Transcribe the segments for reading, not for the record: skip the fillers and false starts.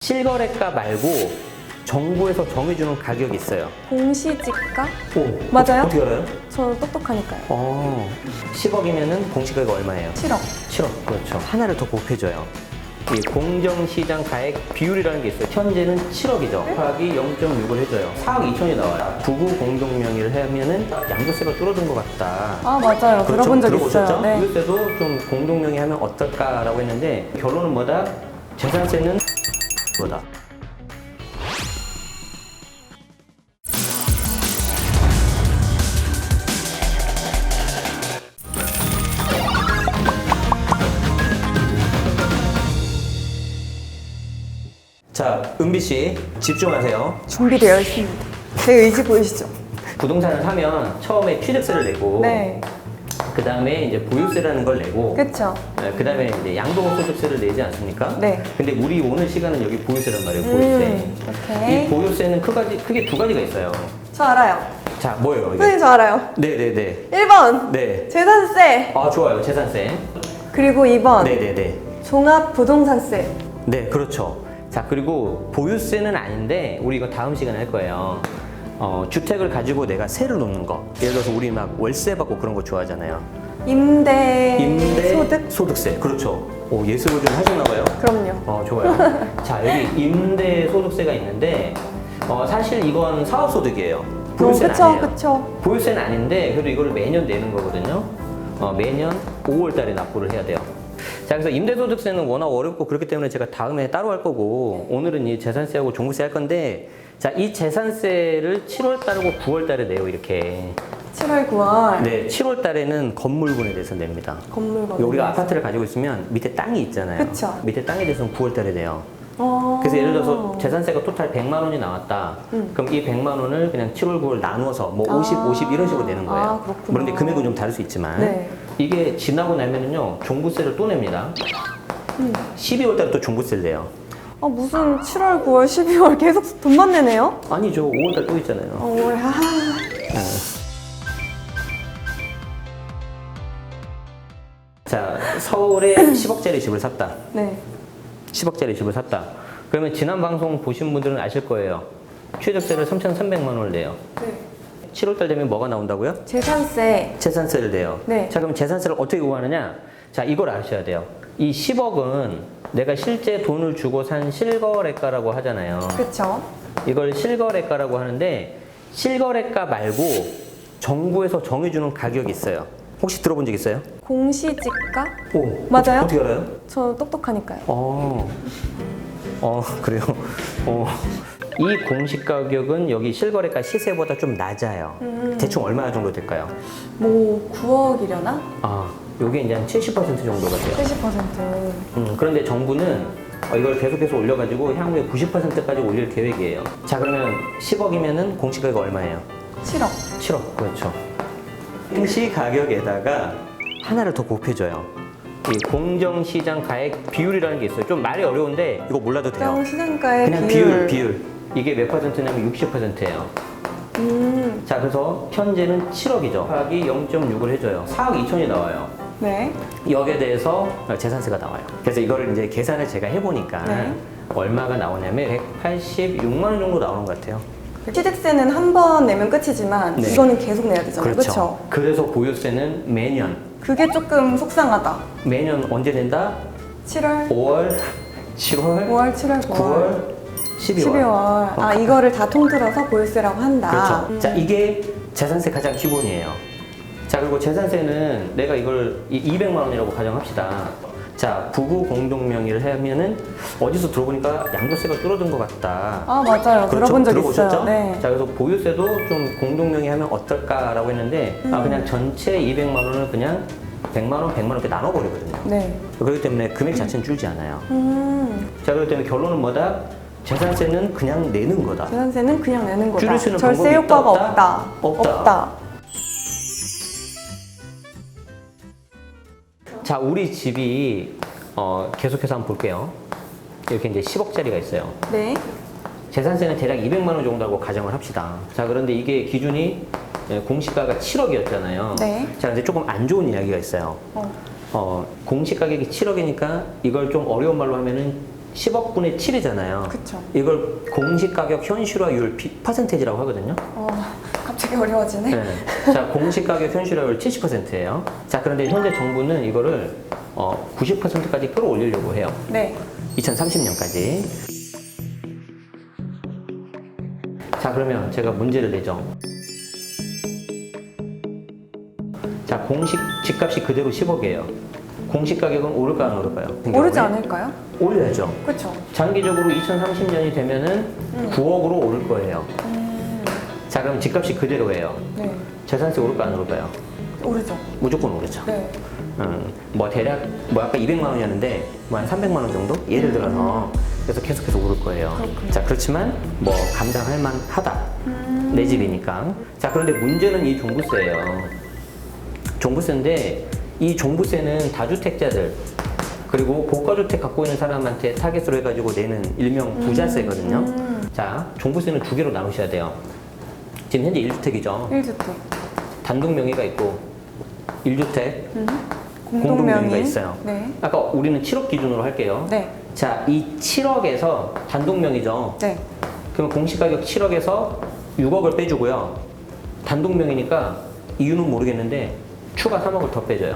실거래가 말고 정부에서 정해주는 가격이 있어요. 공시지가? 오, 맞아요? 어떻게 알아요? 저 똑똑하니까요. 10억이면은 공시가격 얼마예요? 7억. 7억. 그렇죠. 하나를 더 곱해줘요. 이 공정시장 가액 비율이라는 게 있어요. 현재는 7억이죠. 곱하기 0.6을 해줘요. 4억 2천이 나와요. 부부 공동 명의를 하면은 양도세가 줄어든 것 같다. 아, 맞아요. 그렇죠? 들어본 적 들어보셨죠? 있어요. 네. 이것도 좀 공동 명의 하면 어떨까라고 했는데 결론은 뭐다? 재산세는 뭐다? 자, 은비 씨 집중하세요. 준비되어 있습니다. 제 의지 보이시죠? 부동산을 사면 처음에 취득세를 내고 네. 그 다음에 이제 보유세라는 걸 내고 그쵸? 그 다음에 이제 양도소득세를 내지 않습니까? 네. 근데 우리 오늘 시간은 여기 보유세란 말이에요. 보유세. 오케이. 이 보유세는 크게 두 가지가 있어요. 저 알아요. 자, 뭐예요? 이게? 선생님 저 알아요. 네네네. 1번. 네. 재산세. 아, 좋아요. 재산세. 그리고 2번. 네네네. 종합부동산세. 네, 그렇죠. 자, 그리고 보유세는 아닌데 우리 이거 다음 시간에 할 거예요. 주택을 가지고 내가 세를 놓는 거. 예를 들어서 우리 막 월세 받고 그런 거 좋아하잖아요. 임대 소득? 소득세. 그렇죠. 오, 예습을 좀 하셨나 봐요. 그럼요. 좋아요. 자, 여기 임대 소득세가 있는데 사실 이건 사업소득이에요. 보유세는 그쵸, 아니에요. 그쵸. 보유세는 아닌데 그래도 이거를 매년 내는 거거든요. 매년 5월 달에 납부를 해야 돼요. 자, 그래서 임대소득세는 워낙 어렵고 그렇기 때문에 제가 다음에 따로 할 거고 오늘은 이 재산세하고 종부세 할 건데, 자, 이 재산세를 7월 달하고 9월 달에 내요, 이렇게. 7월, 9월. 네, 7월 달에는 건물분에 대해서 냅니다. 건물건. 우리가 아파트를 가지고 있으면 밑에 땅이 있잖아요. 그쵸. 밑에 땅에 대해서는 9월 달에 내요. 그래서 예를 들어서 재산세가 토탈 100만 원이 나왔다. 그럼 이 100만 원을 그냥 7월, 9월 나누어서 뭐 50 이런 식으로 내는 거예요. 아, 그렇구나. 물론 금액은 좀 다를 수 있지만. 네. 이게 지나고 나면은요, 종부세를 또 냅니다. 12월 달에 또 종부세를 내요. 무슨 7월, 9월, 12월 계속 돈만 내네요? 아니죠. 5월 달 또 있잖아요. 올, 자, 서울에 10억짜리 집을 샀다. 네. 10억짜리 집을 샀다. 그러면 지난 방송 보신 분들은 아실 거예요. 취득세를 3,300만 원을 내요. 네. 7월 달 되면 뭐가 나온다고요? 재산세. 재산세를 내요. 네. 자, 그럼 재산세를 어떻게 구하느냐? 자, 이걸 아셔야 돼요. 이 10억은 내가 실제 돈을 주고 산 실거래가라고 하잖아요. 그쵸? 이걸 실거래가라고 하는데 실거래가 말고 정부에서 정해주는 가격이 있어요. 혹시 들어본 적 있어요? 공시지가? 오, 맞아요? 어떻게 알아요? 저 똑똑하니까요. 그래요. 이 공시 가격은 여기 실거래가 시세보다 좀 낮아요. 대충 얼마 정도 될까요? 뭐 9억이려나? 요게 이제 한 70% 정도가 돼요. 70%. 그런데 정부는 이걸 계속해서 올려가지고 향후에 90%까지 올릴 계획이에요. 자, 그러면 10억이면은 공시가격 얼마예요? 7억. 7억. 그렇죠. 공시 가격에다가 하나를 더 곱해줘요. 이 공정시장 가액 비율이라는 게 있어요. 좀 말이 어려운데 이거 몰라도 돼요. 정 시장가의 그냥 비율. 이게 몇 퍼센트냐면 60%예요. 자, 그래서 현재는 7억이죠. 곱하기 0.6을 해줘요. 4억 2천이 나와요. 네. 여기에 대해서 재산세가 나와요. 그래서 이거를 이제 계산을 제가 해보니까 네. 얼마가 나오냐면 186만 원 정도 나오는 것 같아요. 취득세는 한 번 내면 끝이지만 네. 이거는 계속 내야 되잖아요. 그렇죠? 그래서 보유세는 매년. 그게 조금 속상하다. 매년 언제 낸다? 7월, 5월, 7월, 5월, 7월, 9월, 9월, 12월. 12월. 이거를 다 통틀어서 보유세라고 한다. 그렇죠. 자, 이게 재산세 가장 기본이에요. 자, 그리고 재산세는 내가 이걸 200만 원이라고 가정합시다. 자, 부부 공동 명의를 하면은 어디서 들어보니까 양도세가 줄어든 것 같다. 맞아요. 들어본 적 들어보셨죠? 있어요. 네. 자, 그래서 보유세도 좀 공동 명의 하면 어떨까라고 했는데 그냥 전체 200만 원을 그냥 100만 원, 100만 원 이렇게 나눠버리거든요. 네. 그렇기 때문에 금액 자체는 줄지 않아요. 자, 그렇기 때문에 결론은 뭐다? 재산세는 그냥 내는 거다. 재산세는 그냥 내는 거다. 줄일 수 있는 절세 방법이 효과가 있다? 없다. 자, 우리 집이 계속해서 한번 볼게요. 이렇게 이제 10억짜리가 있어요. 네. 재산세는 대략 200만 원 정도라고 가정을 합시다. 자, 그런데 이게 기준이 공시가가 7억이었잖아요. 네. 자, 근데 조금 안 좋은 이야기가 있어요. 공시가격이 7억이니까 이걸 좀 어려운 말로 하면은 10억분의 7이잖아요. 그쵸. 이걸 공시가격 현실화율 퍼센테이지라고 하거든요. 갑자기 어려워지네. 네. 자, 공시가격 현실화율 70%예요. 자, 그런데 현재 정부는 이거를 90%까지 끌어올리려고 해요. 네. 2030년까지. 자, 그러면 제가 문제를 내죠. 자, 공식 집값이 그대로 10억이에요. 공시 가격은 오를까 안 오를까요? 오르지 않을까요? 올려야죠. 그쵸. 장기적으로 2030년이 되면은 9억으로 오를 거예요. 자, 그럼 집값이 그대로예요. 네. 재산세 오를까 안 오를까요? 오르죠. 무조건 오르죠. 네. 뭐 대략 뭐 아까 200만 원이었는데 뭐 한 300만 원 정도 예를 들어서 그래서 계속해서 오를 거예요. 그렇군요. 자, 그렇지만 뭐 감당할 만하다. 내 집이니까. 자, 그런데 문제는 이 종부세예요. 종부세인데 이 종부세는 다주택자들 그리고 고가주택 갖고 있는 사람한테 타겟으로 해가지고 내는 일명 부자세거든요. 자, 종부세는 두 개로 나누셔야 돼요. 지금 현재 1주택이죠. 1주택. 단독 명의가 있고 1주택 공동 공동 명의가 명의. 있어요. 네. 아까 우리는 7억 기준으로 할게요. 네. 자, 이 7억에서 단독 명의죠. 네. 그럼 공시가격 7억에서 6억을 빼주고요. 단독 명의니까 이유는 모르겠는데 추가 3억을 더 빼줘요.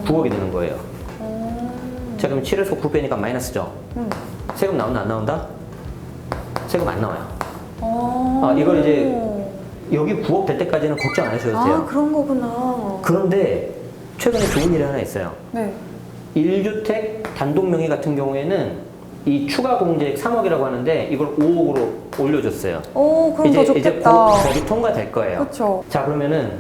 9억이 되는 거예요. 자, 그럼 7에서 9 빼니까 마이너스죠. 세금 나온다 안 나온다? 세금 안 나와요. 이걸 이제 여기 9억 될 때까지는 걱정 안 하셔도 돼요. 그런 거구나. 그런데 최근에 좋은 일이 하나 있어요. 네. 1주택 단독 명의 같은 경우에는 이 추가 공제액 3억이라고 하는데 이걸 5억으로 올려줬어요. 그럼 더 좋겠다. 이제 법이 통과될 거예요. 그쵸. 자, 그러면은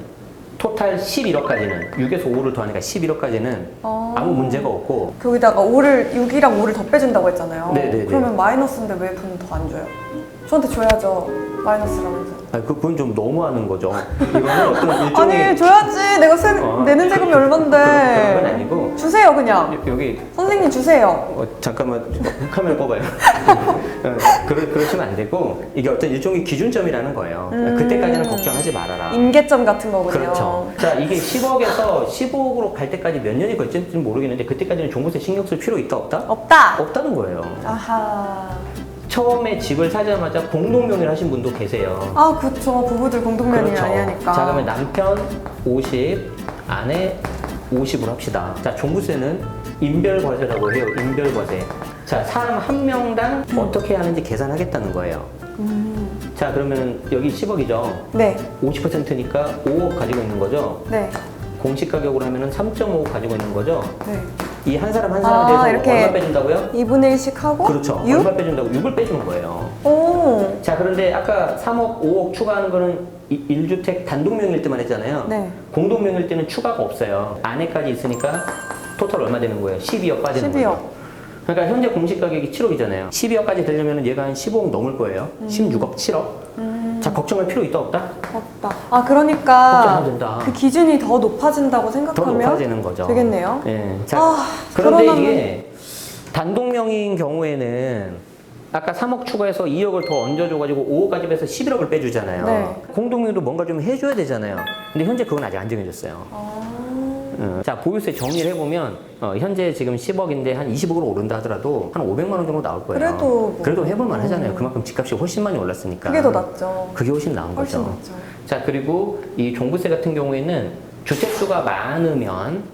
토탈 11억까지는 6에서 5를 더하니까 11억까지는 아무 문제가 없고 거기다가 6이랑 5를 더 빼준다고 했잖아요. 네네네. 그러면 마이너스인데 왜 돈 더 안 줘요? 저한테 줘야죠. 마이너스라면서. 그건 좀 너무하는 거죠. 이거는 어떤 일종의 아니 줘야지. 내가 내는 세금이 얼만데. 그런 건 아니고 주세요 그냥. 여기 선생님 주세요. 잠깐만 카메라 꺼봐요. 그러시면 안 되고 이게 어떤 일종의 기준점이라는 거예요. 그때까지는 걱정하지 말아라. 임계점 같은 거군요. 그렇죠. 자, 이게 10억에서 15억으로 갈 때까지 몇 년이 걸릴지는 모르겠는데 그때까지는 종부세 신경 쓸 필요 있다 없다? 없다. 없다는 거예요. 아하. 처음에 집을 사자마자 공동명의를 하신 분도 계세요. 그쵸. 부부들 공동명의 많이 하니까. 자, 그러면 남편 50, 아내 50으로 합시다. 자, 종부세는 인별과세라고 해요. 인별과세. 자, 사람 한 명당 어떻게 하는지 계산하겠다는 거예요. 자, 그러면 여기 10억이죠. 네. 50%니까 5억 가지고 있는 거죠. 네. 공시 가격으로 하면은 3.5억 가지고 있는 거죠. 네. 이 한 사람 한 사람에 대해서 이렇게 얼마 빼준다고요? 2분의 1씩 하고. 그렇죠. 6? 얼마 빼준다고? 6을 빼주는 거예요. 오. 자, 그런데 아까 3억, 5억 추가하는 거는 1주택 단독명의일 때만 했잖아요. 네. 공동명의일 때는 추가가 없어요. 아내까지 있으니까 토탈 얼마 되는 거예요? 12억 빠지는 12억. 거예요. 그러니까 현재 공시 가격이 7억이잖아요. 12억까지 되려면 얘가 한 15억 넘을 거예요. 16억, 7억. 자, 걱정할 필요 있다 없다? 없다. 그러니까 걱정 안 된다. 그 기준이 더 높아진다고 더 생각하면 높아지는 거죠. 되겠네요. 예. 자, 그러면은- 그런데 이게 단독명의인 경우에는 아까 3억 추가해서 2억을 더 얹어줘가지고 5억까지 빼서 11억을 빼주잖아요. 네. 공동명의도 뭔가 좀 해줘야 되잖아요. 근데 현재 그건 아직 안 정해졌어요. 자, 보유세 정리를 해보면 현재 지금 10억인데 한 20억으로 오른다 하더라도 한 500만 원 정도 나올 거예요. 그래도 뭐. 그래도 해볼만 하잖아요. 그만큼 집값이 훨씬 많이 올랐으니까. 그게 더 낫죠. 그게 훨씬 나은 훨씬 거죠. 낫죠. 자, 그리고 이 종부세 같은 경우에는 주택수가 많으면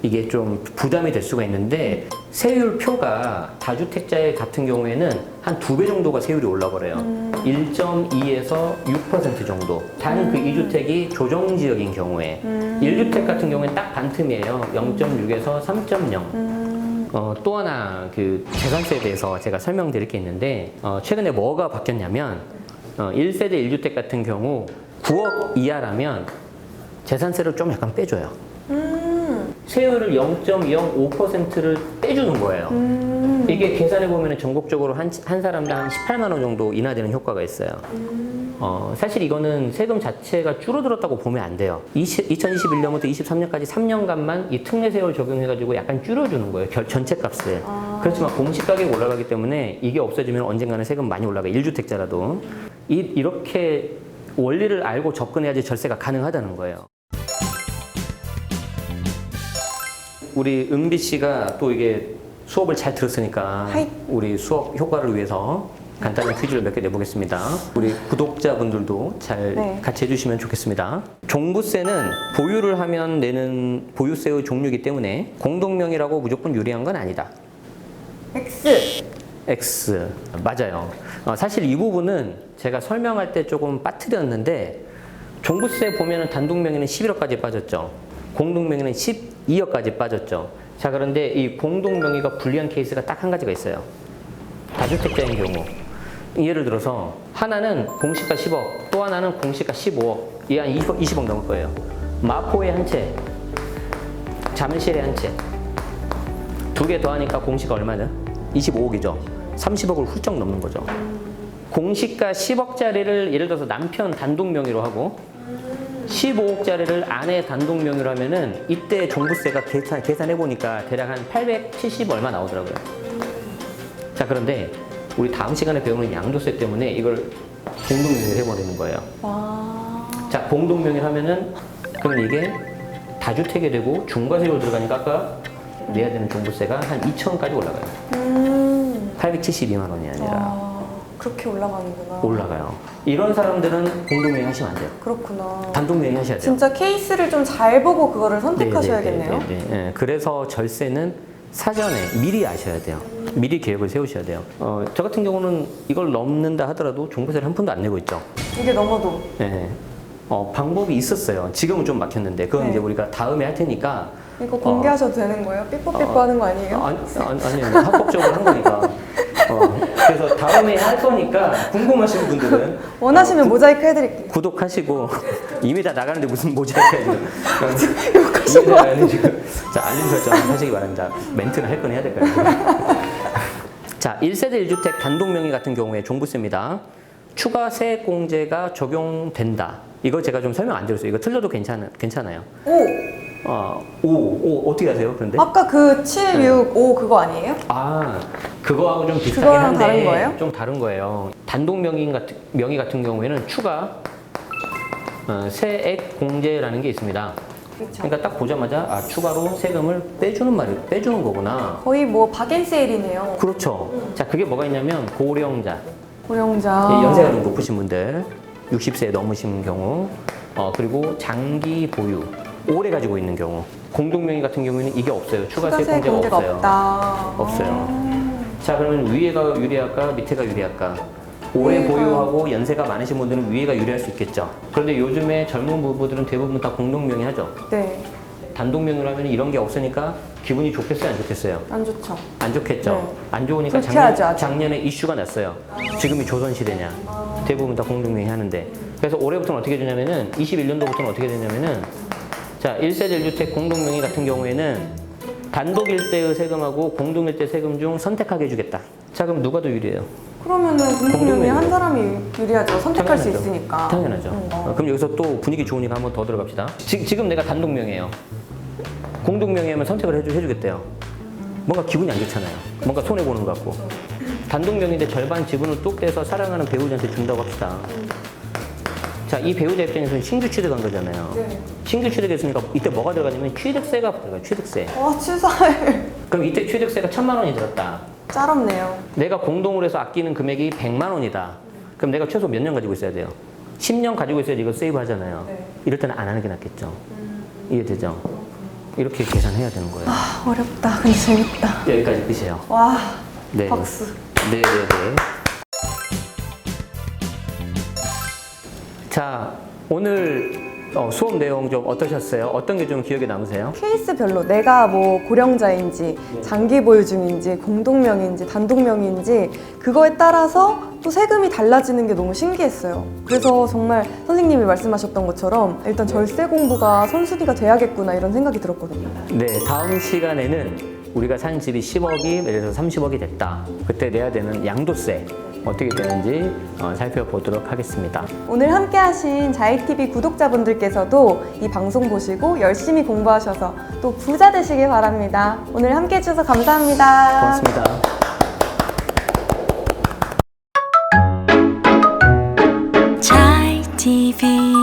이게 좀 부담이 될 수가 있는데 세율표가 다주택자 같은 경우에는 한 2배 정도가 세율이 올라버려요. 1.2에서 6% 정도. 단 그 2주택이 조정지역인 경우에 1주택 같은 경우에는 딱 반틈이에요. 0.6에서 3.0. 또 하나 그 재산세에 대해서 제가 설명드릴 게 있는데 최근에 뭐가 바뀌었냐면 1세대 1주택 같은 경우 9억 이하라면 재산세를 좀 약간 빼줘요. 세율을 0.05%를 빼주는 거예요. 이게 계산해보면 전국적으로 한 사람당 한 18만 원 정도 인하되는 효과가 있어요. 사실 이거는 세금 자체가 줄어들었다고 보면 안 돼요. 2021년부터 23년까지 3년간만 이 특례 세율 적용해가지고 약간 줄여주는 거예요. 전체 값을. 그렇지만 공시가격이 올라가기 때문에 이게 없어지면 언젠가는 세금 많이 올라가요. 1주택자라도. 이렇게 원리를 알고 접근해야지 절세가 가능하다는 거예요. 우리 은비 씨가 또 이게 수업을 잘 들었으니까 하이. 우리 수업 효과를 위해서 간단한 퀴즈를 몇 개 내보겠습니다. 우리 구독자분들도 잘 네. 같이 해주시면 좋겠습니다. 종부세는 보유를 하면 내는 보유세의 종류이기 때문에 공동명의라고 무조건 유리한 건 아니다. X. X 맞아요. 사실 이 부분은 제가 설명할 때 조금 빠뜨렸는데 종부세 보면은 단독명의는 11억까지 빠졌죠. 공동명의는 12억까지 빠졌죠. 자, 그런데 이 공동명의가 불리한 케이스가 딱 한 가지가 있어요. 다주택자인 경우. 예를 들어서 하나는 공시가 10억, 또 하나는 공시가 15억, 이 한 20억 넘을 거예요. 마포에 한 채, 잠실에 한 채. 두 개 더하니까 공시가 얼마냐? 25억이죠. 30억을 훌쩍 넘는 거죠. 공시가 10억짜리를 예를 들어서 남편 단독 명의로 하고 15억짜리를 아내 단독 명의로 하면은 이때 종부세가 계산해 보니까 대략 한 870 얼마 나오더라고요. 자, 그런데 우리 다음 시간에 배우는 양도세 때문에 이걸 공동명의를 해버리는 거예요. 와. 자, 공동명의를 하면은 그럼 이게 다주택이 되고 중과세로 들어가니까 아까 내야 되는 종부세가 한 2천원까지 올라가요. 872만 원이 아니라 아, 그렇게 올라가는구나. 올라가요. 이런 사람들은 공동명의 하시면 안 돼요. 그렇구나. 단독명의 하셔야 돼요. 진짜 케이스를 좀 잘 보고 그거를 선택하셔야겠네요. 네. 그래서 절세는 사전에 미리 아셔야 돼요. 미리 계획을 세우셔야 돼요. 저 같은 경우는 이걸 넘는다 하더라도 종부세를 한 푼도 안 내고 있죠. 이게 넘어도. 네. 방법이 있었어요. 지금은 좀 막혔는데 그건 네. 이제 우리가 다음에 할 테니까. 이거 공개하셔도 되는 거예요? 삐뽀삐뽀 하는 거 아니에요? 아니요. 합법적으로 한 거니까. 그래서 다음에 할 거니까 궁금하신 분들은 원하시면 모자이크 해드릴게요. 구독하시고 이미 다 나가는데 무슨 모자이크 해야 욕하시고 이미 다 나가는데 지금. 자, 알림 설정 하시기 바랍니다. 멘트는 할 건 해야 될까요? 자, 1세대 1주택 단독명의 같은 경우에 종부세입니다. 추가 세액공제가 적용된다. 이거 제가 좀 설명 안 드렸어요. 이거 틀려도 괜찮아요. 오! 어떻게 하세요? 그런데? 아까 그 7, 6, 5 그거 아니에요? 그거하고 좀 비슷하긴 그거랑 한데 다른 거예요? 좀 다른 거예요. 단독 명의 같은 경우에는 추가 세액 공제라는 게 있습니다. 그렇죠. 그러니까 딱 보자마자 추가로 세금을 빼주는 거구나. 거의 뭐 박앤세일이네요. 그렇죠. 자, 그게 뭐가 있냐면 고령자, 고령자. 연세가 좀 높으신 분들, 60세 넘으신 경우, 그리고 장기 보유, 오래 가지고 있는 경우, 공동명의 같은 경우에는 이게 없어요. 추가 세액 공제가 없어요. 없다. 없어요. 자, 그러면 위에가 유리할까, 밑에가 유리할까? 오래 위에가. 보유하고 연세가 많으신 분들은 위에가 유리할 수 있겠죠. 그런데 요즘에 젊은 부부들은 대부분 다 공동명의 하죠. 네. 단독명의로 하면 이런 게 없으니까 기분이 좋겠어요, 안 좋겠어요? 안 좋죠. 안 좋겠죠. 네. 안 좋으니까 불쾌하죠, 아주. 작년에 이슈가 났어요. 지금이 조선시대냐. 대부분 다 공동명의 하는데. 그래서 올해부터는 어떻게 되냐면은 21년도부터는 어떻게 되냐면은 자, 1세대 1주택 공동명의 같은 경우에는 단독 일대의 세금하고 공동 일대 세금 중 선택하게 해주겠다. 자, 그럼 누가 더 유리해요? 그러면은 공동명의 한 사람이 유리하죠. 선택할 수 당연하죠. 있으니까. 당연하죠. 그럼 여기서 또 분위기 좋으니까 한번 더 들어갑시다. 지금 내가 단독명예요. 공동명예하면 선택을 해주겠대요. 뭔가 기분이 안 좋잖아요. 뭔가 손해보는 것 같고. 단독명인데 절반 지분을 뚝 떼서 사랑하는 배우자한테 준다고 합시다. 자, 이 배우자 입장에서는 신규 취득한 거잖아요. 네. 신규 취득했으니까 이때 뭐가 들어가냐면 취득세가 들어가요. 취득세. 와, 치사해. 그럼 이때 취득세가 1,000만 원이 들었다. 짜롭네요. 내가 공동으로 해서 아끼는 금액이 100만 원이다. 그럼 내가 최소 몇 년 가지고 있어야 돼요? 10년 가지고 있어야지 이거 세이브 하잖아요. 네. 이럴 때는 안 하는 게 낫겠죠. 이해되죠? 이렇게 계산해야 되는 거예요. 아, 어렵다. 근데 재밌다. 여기까지 끝이에요. 와, 네. 박수. 네. 자, 오늘 수업 내용 좀 어떠셨어요? 어떤 게 좀 기억에 남으세요? 케이스별로 내가 뭐 고령자인지 장기 보유 중인지 공동명의인지 단독명의인지 그거에 따라서 또 세금이 달라지는 게 너무 신기했어요. 그래서 정말 선생님이 말씀하셨던 것처럼 일단 절세 공부가 선순위가 돼야겠구나 이런 생각이 들었거든요. 네, 다음 시간에는 우리가 산 집이 10억이 예를 들어서 30억이 됐다. 그때 내야 되는 양도세 어떻게 되는지 살펴보도록 하겠습니다. 오늘 함께하신 자이TV 구독자분들께서도 이 방송 보시고 열심히 공부하셔서 또 부자 되시길 바랍니다. 오늘 함께해 주셔서 감사합니다. 고맙습니다. 자이TV